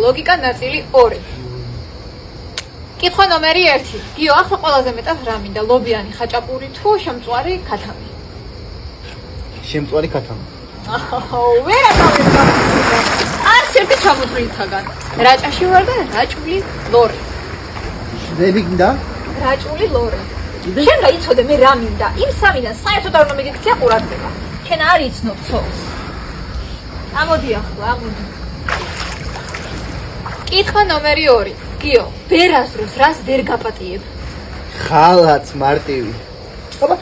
ლოგიკა ნაწილი 2. კითხვა ნომერი 1. გიო, ახლა ყველაზე მეტად რა მინდა, ლობიანი ხაჭაპური თუ შემწვარი ქათამი? შემწვარი ქათამი. ვერ ამოვიდა. არც ერთი ჩამოთვლითაგან. რაჭაში ვარ და რაჭული ლორი. შედები გინდა? რაჭული ლორი. შენ გაიცოდე მე რა მინდა? იმ სამიდან საერთოდ არ უნდა მიგიქცია ყურადღება. შენ არ იცნობ ცოლს. ამოდი ახლა, ამოდი. კითხვა ნომერი 2. გიო, ვერასდროს რას ვერ გაპატიებ? ხალათს მარტივი. აბა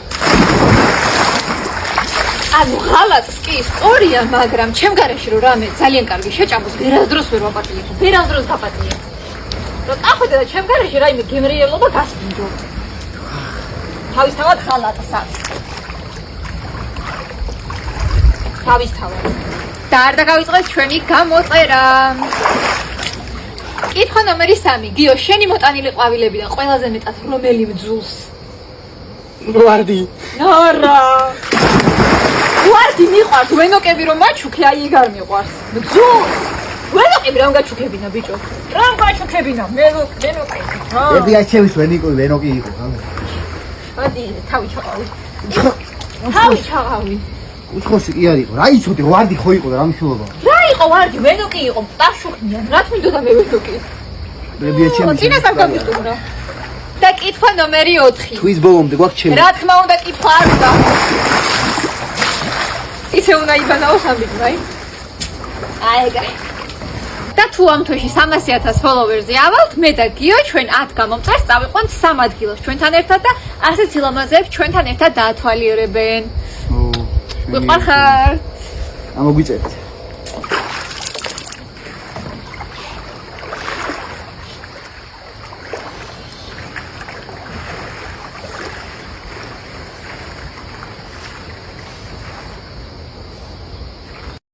ანუ ღალატს კი სწორია, მაგრამ ჩემ გარეშე რომ რამე ძალიან კარგი შეჭამოს, ვერასდროს ვერ ვაპატიებ. ვერასდროს გაპატიებ. რომ წახვიდე და ჩემ გარეშე რაიმე გემრიელობა გასინჯო. თავისთავად ღალატსაც. თავისთავად. და არ დაგავიწყეთ ჩვენი გამოწერა. კითხვა ნომერი 3. გიო, შენი მოტანილი ყვავილებიდან ყველაზე მეტად რომელი მძულს? ვარდი. არა. ვარდი მიყვარს, ვენოკები რომ მაჩუქე, აი ეგ არ მიყვარს. მძულს. ვენოკები რომ გაჩუქებინა ბიჭო. რომ გაჩუქებინა, ვენოკები. ერთი აჩევის ვენოკი იყო, ხალხი. ადი, თავი ჩავავი. თავი ჩავავი. უცხოში კი არ იყო. რა იცოდი, ვარდი ხო იყო და რა მნიშვნელობა? რა იყო ვარდი, ვენოკი იყო, დაშუქნიან. რა თქმა მე ვენოკი. ერთი აჩევის. წინასწარ გამისტუმრა. და კითხვა ნომერი 4. თვის ბოლომდე გვაქვს ჩემი. რა თქმა უნდა კითხვა არ უნდა. ისე უნდა იბანაო სამბიგნაი. აი ეგრე. და თუ ამ თვეში 300,000 ფოლოვერზე ავალთ, მე და გიო ჩვენ 10 გამომწერს წავიყვანთ 3 ადგილას ჩვენთან ერთად და ასე ცილამაზეებს ჩვენთან ერთად დაათვალიერებენ. ვიყვარხართ. ამოგვიწერეთ.